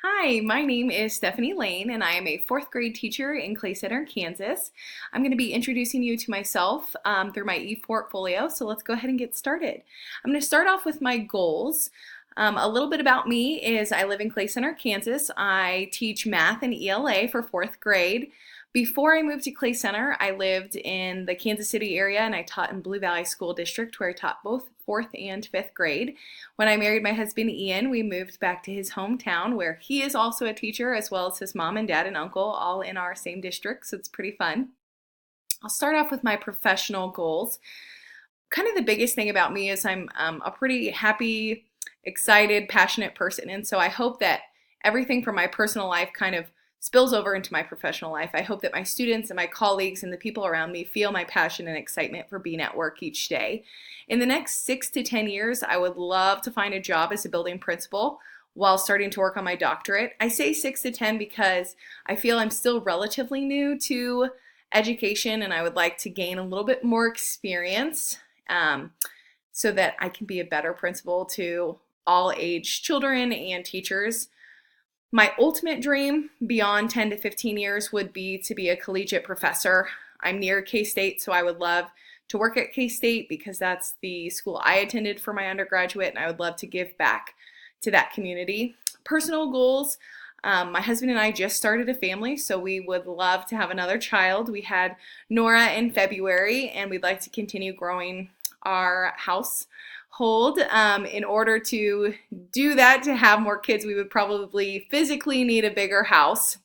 Hi, my name is Stephanie Lane, and I am a fourth grade teacher in Clay Center, Kansas. I'm going to be introducing you to myself through my e-portfolio, so let's go ahead and get started. I'm going to start off with my goals. A little bit about me is I live in Clay Center, Kansas. I teach math and ELA for fourth grade. Before I moved to Clay Center, I lived in the Kansas City area and I taught in Blue Valley School District where I taught both fourth and fifth grade. When I married my husband Ian, we moved back to his hometown where he is also a teacher as well as his mom and dad and uncle all in our same district, so it's pretty fun. I'll start off with my professional goals. Kind of the biggest thing about me is I'm a pretty happy, excited, passionate person, and so I hope that everything from my personal life kind of spills over into my professional life. I hope that my students and my colleagues and the people around me feel my passion and excitement for being at work each day. In the next 6 to 10 years, I would love to find a job as a building principal while starting to work on my doctorate. I say 6 to 10 because I feel I'm still relatively new to education and I would like to gain a little bit more experience so that I can be a better principal to all age children and teachers. My ultimate dream beyond 10 to 15 years would be to be a collegiate professor. I'm near K-State, so I would love to work at K-State because that's the school I attended for my undergraduate, and I would love to give back to that community. Personal goals, my husband and I just started a family, so we would love to have another child. We had Nora in February, and we'd like to continue growing our household. In order to do that, to have more kids, we would probably physically need a bigger house.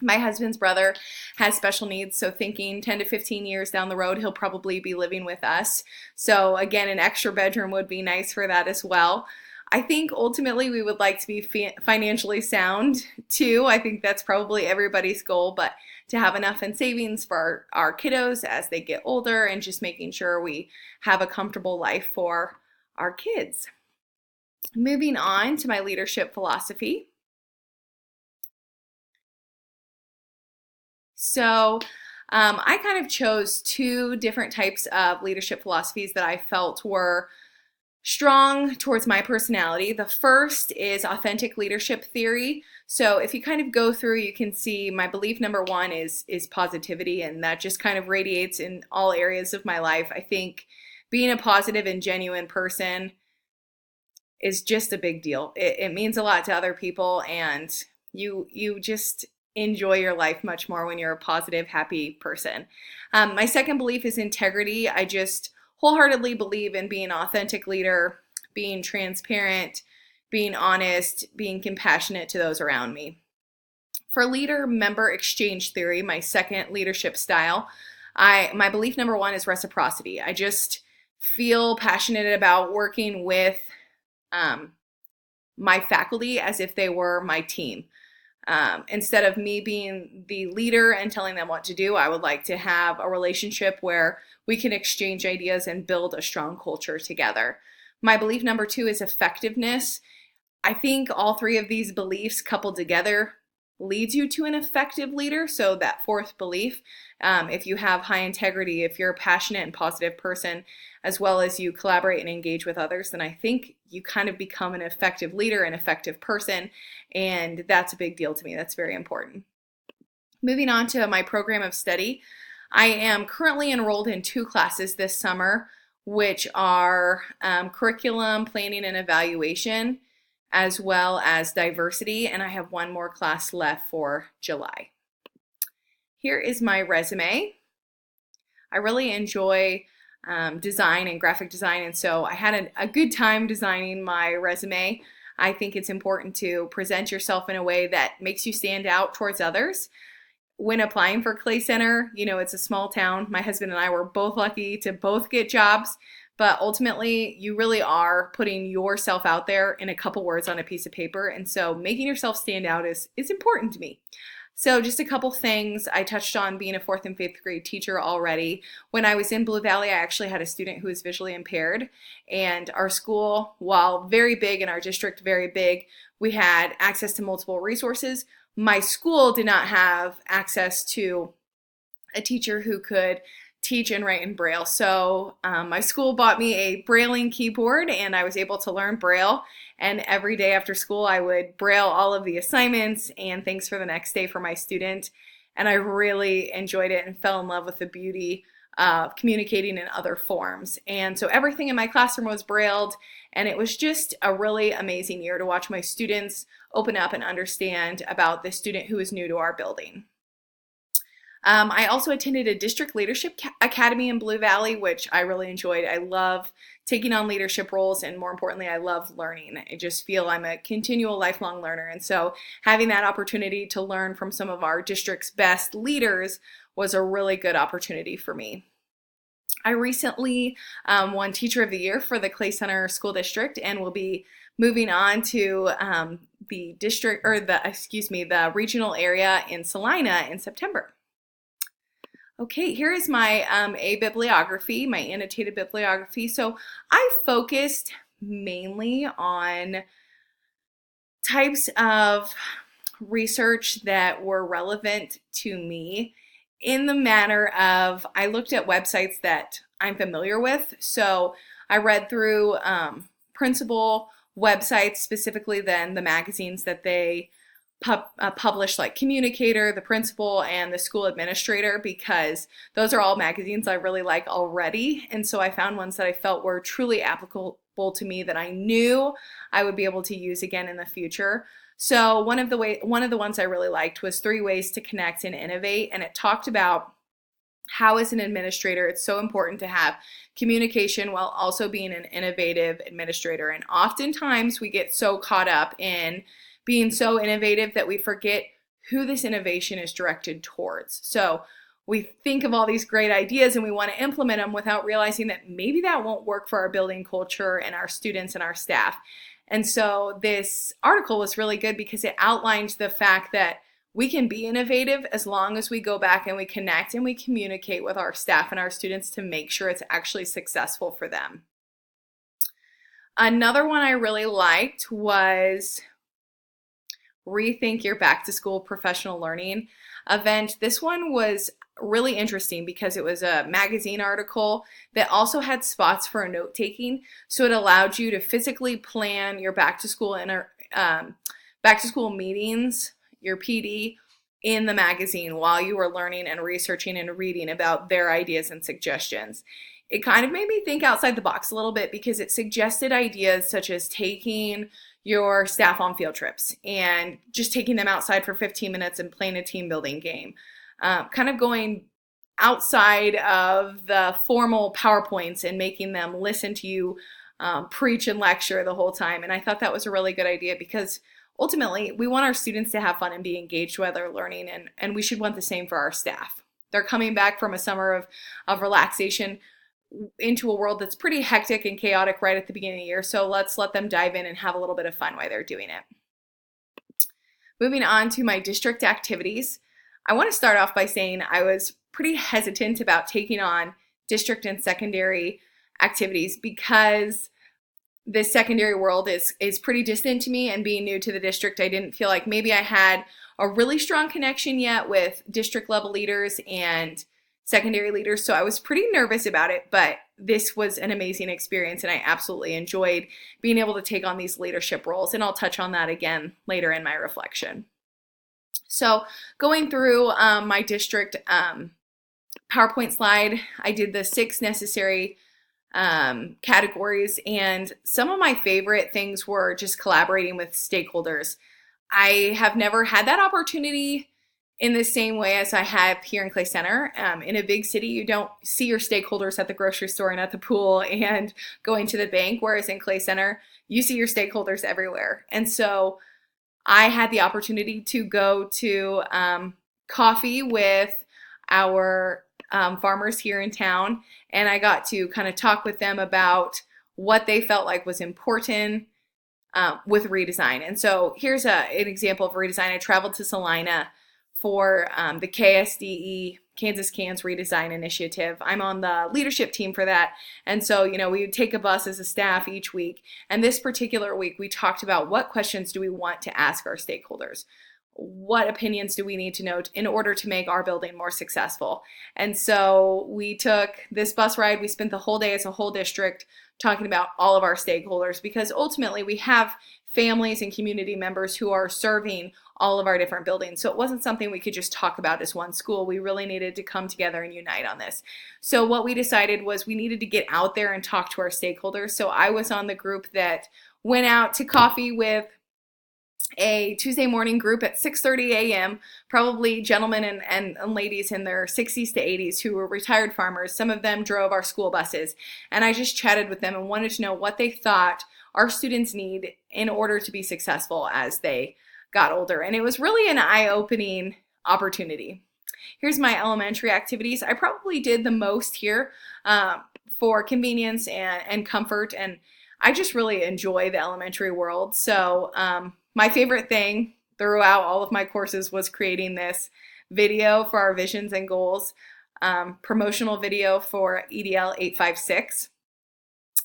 My husband's brother has special needs, so thinking 10 to 15 years down the road, he'll probably be living with us. So again, an extra bedroom would be nice for that as well. I think ultimately we would like to be financially sound too. I think that's probably everybody's goal, but to have enough in savings for our kiddos as they get older and just making sure we have a comfortable life for our kids. Moving on to my leadership philosophy. So I kind of chose two different types of leadership philosophies that I felt were strong towards my personality. The first is authentic leadership theory. So if you kind of go through, you can see my belief number one is positivity, and that just kind of radiates in all areas of my life. I think being a positive and genuine person is just a big deal. It means a lot to other people, and you just enjoy your life much more when you're a positive, happy person. My second belief is integrity. I just wholeheartedly believe in being an authentic leader, being transparent, being honest, being compassionate to those around me. For leader-member exchange theory, my second leadership style, my belief number one is reciprocity. I just feel passionate about working with my faculty as if they were my team. Instead of me being the leader and telling them what to do, I would like to have a relationship where we can exchange ideas and build a strong culture together. My belief number two is effectiveness. I think all three of these beliefs coupled together leads you to an effective leader. So that fourth belief, if you have high integrity, if you're a passionate and positive person, as well as you collaborate and engage with others, then I think you kind of become an effective leader, an effective person, and that's a big deal to me. That's very important. Moving on to my program of study, I am currently enrolled in two classes this summer, which are curriculum, planning, and evaluation, as well as diversity, and I have one more class left for July. Here is my resume. I really enjoy design and graphic design, and so I had a good time designing my resume. I think it's important to present yourself in a way that makes you stand out towards others. When applying for Clay Center, you know, it's a small town. My husband and I were both lucky to both get jobs, but ultimately you really are putting yourself out there in a couple words on a piece of paper, and so making yourself stand out is important to me. So just a couple things. I touched on being a fourth and fifth grade teacher already. When I was in Blue Valley, I actually had a student who was visually impaired, and our school, while very big and our district very big, we had access to multiple resources. My school did not have access to a teacher who could teach and write in Braille. So my school bought me a Brailling keyboard and I was able to learn Braille. And every day after school, I would Braille all of the assignments and things for the next day for my student. And I really enjoyed it and fell in love with the beauty of communicating in other forms. And so everything in my classroom was Brailled, and it was just a really amazing year to watch my students open up and understand about the student who is new to our building. I also attended a district leadership academy in Blue Valley, which I really enjoyed. I love taking on leadership roles, and more importantly, I love learning. I just feel I'm a continual lifelong learner. And so having that opportunity to learn from some of our district's best leaders was a really good opportunity for me. I recently won Teacher of the Year for the Clay Center School District and will be moving on to the regional area in Salina in September. Okay, here is my A bibliography, my annotated bibliography. So I focused mainly on types of research that were relevant to me in the manner of I looked at websites that I'm familiar with. So I read through principal websites, specifically then the magazines that they publish, like Communicator, The Principal, and The School Administrator, because those are all magazines I really like already. And so I found ones that I felt were truly applicable to me that I knew I would be able to use again in the future. So one of the ones I really liked was 3 Ways to Connect and Innovate, and it talked about how as an administrator it's so important to have communication while also being an innovative administrator. And oftentimes we get so caught up in being so innovative that we forget who this innovation is directed towards. So we think of all these great ideas and we want to implement them without realizing that maybe that won't work for our building culture and our students and our staff. And so this article was really good because it outlined the fact that we can be innovative as long as we go back and we connect and we communicate with our staff and our students to make sure it's actually successful for them. Another one I really liked was Rethink Your Back to School Professional Learning event. This one was really interesting because it was a magazine article that also had spots for note taking. So it allowed you to physically plan your back to school meetings, your PD, in the magazine while you were learning and researching and reading about their ideas and suggestions. It kind of made me think outside the box a little bit because it suggested ideas such as taking your staff on field trips and just taking them outside for 15 minutes and playing a team building game. Kind of going outside of the formal PowerPoints and making them listen to you preach and lecture the whole time. And I thought that was a really good idea because ultimately we want our students to have fun and be engaged while they're learning, and we should want the same for our staff. They're coming back from a summer of relaxation into a world that's pretty hectic and chaotic right at the beginning of the year. So let's let them dive in and have a little bit of fun while they're doing it. Moving on to my district activities, I want to start off by saying I was pretty hesitant about taking on district and secondary activities because the secondary world is pretty distant to me, and being new to the district, I didn't feel like maybe I had a really strong connection yet with district level leaders and secondary leaders. So I was pretty nervous about it, but this was an amazing experience and I absolutely enjoyed being able to take on these leadership roles. And I'll touch on that again later in my reflection. So going through my district PowerPoint slide, I did the 6 necessary categories, and some of my favorite things were just collaborating with stakeholders. I have never had that opportunity in the same way as I have here in Clay Center. In a big city, you don't see your stakeholders at the grocery store and at the pool and going to the bank, whereas in Clay Center, you see your stakeholders everywhere. And so I had the opportunity to go to coffee with our farmers here in town, and I got to kind of talk with them about what they felt like was important with redesign. And so here's an example of redesign. I traveled to Salina for the KSDE, Kansas Cans Redesign Initiative. I'm on the leadership team for that. And so, we would take a bus as a staff each week. And this particular week, we talked about what questions do we want to ask our stakeholders? what opinions do we need to know in order to make our building more successful? And so we took this bus ride. We spent the whole day as a whole district talking about all of our stakeholders, because ultimately we have families and community members who are serving all of our different buildings. So it wasn't something we could just talk about as one school. We really needed to come together and unite on this. So what we decided was we needed to get out there and talk to our stakeholders. So I was on the group that went out to coffee with a Tuesday morning group at 6:30 a.m., probably gentlemen and ladies in their 60s to 80s who were retired farmers. Some of them drove our school buses, and I just chatted with them and wanted to know what they thought our students need in order to be successful as they got older. And it was really an eye-opening opportunity. Here's my elementary activities. I probably did the most here for convenience and comfort, and I just really enjoy the elementary world. So my favorite thing throughout all of my courses was creating this video for our visions and goals, promotional video for EDL 856.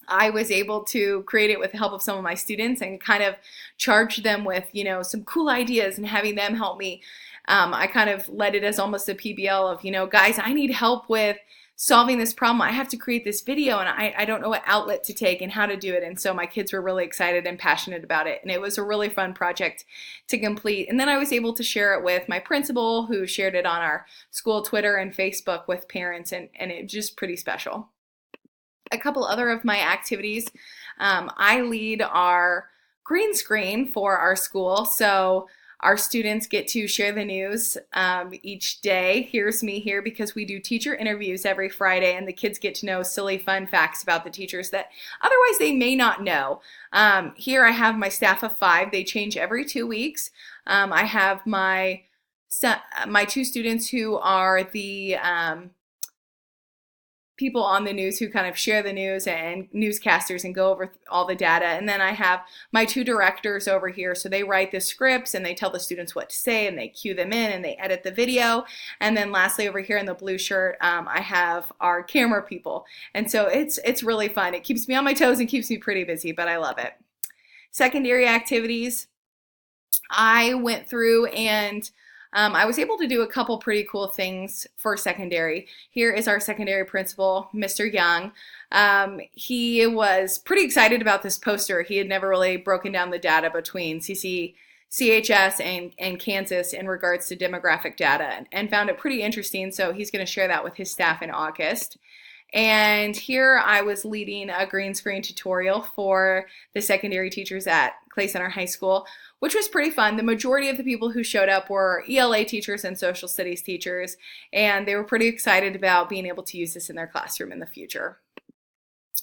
I was able to create it with the help of some of my students and kind of charge them with, some cool ideas and having them help me. I kind of led it as almost a PBL of, guys, I need help with solving this problem. I have to create this video and I don't know what outlet to take and how to do it. And so my kids were really excited and passionate about it. And it was a really fun project to complete. And then I was able to share it with my principal, who shared it on our school Twitter and Facebook with parents. And it was just pretty special. A couple other of my activities, I lead our green screen for our school. So our students get to share the news each day. Here's me here because we do teacher interviews every Friday, and the kids get to know silly, fun facts about the teachers that otherwise they may not know. Here I have my staff of 5. They change every 2 weeks. I have my 2 students who are the people on the news who kind of share the news, and newscasters and go over all the data. And then I have my 2 directors over here. So they write the scripts and they tell the students what to say and they cue them in and they edit the video. And then lastly over here in the blue shirt, I have our camera people. And so it's really fun. It keeps me on my toes and keeps me pretty busy, but I love it. Secondary activities, I went through and I was able to do a couple pretty cool things for secondary. Here is our secondary principal, Mr. Young. He was pretty excited about this poster. He had never really broken down the data between CHS and Kansas in regards to demographic data, and found it pretty interesting. So he's going to share that with his staff in August. And here I was leading a green screen tutorial for the secondary teachers at Clay Center High School, which was pretty fun. The majority of the people who showed up were ELA teachers and social studies teachers, and they were pretty excited about being able to use this in their classroom in the future.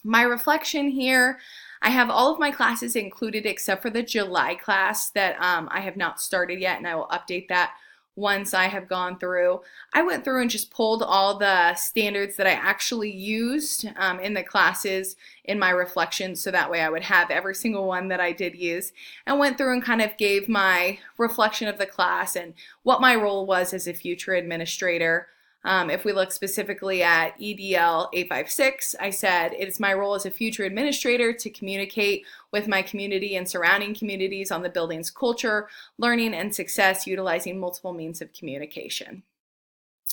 My reflection here, I have all of my classes included except for the July class that I have not started yet, and I will update that once I have gone through. I went through and just pulled all the standards that I actually used in the classes in my reflections, so that way I would have every single one that I did use, and went through and kind of gave my reflection of the class and what my role was as a future administrator. If we look specifically at EDL 856, I said, it is my role as a future administrator to communicate with my community and surrounding communities on the building's culture, learning, and success utilizing multiple means of communication.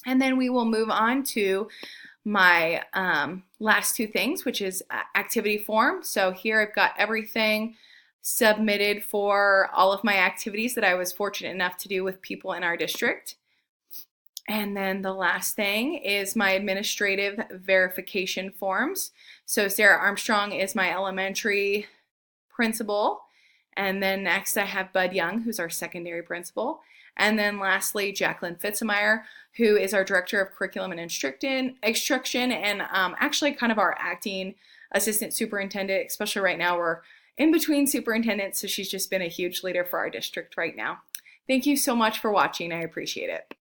And then we will move on to my last 2 things, which is activity form. So here I've got everything submitted for all of my activities that I was fortunate enough to do with people in our district. And then the last thing is my administrative verification forms. So Sarah Armstrong is my elementary principal. And then next I have Bud Young, who's our secondary principal. And then lastly, Jacqueline Fitzmeyer, who is our director of curriculum and instruction, and actually kind of our acting assistant superintendent, especially right now. We're in between superintendents, so she's just been a huge leader for our district right now. Thank you so much for watching. I appreciate it.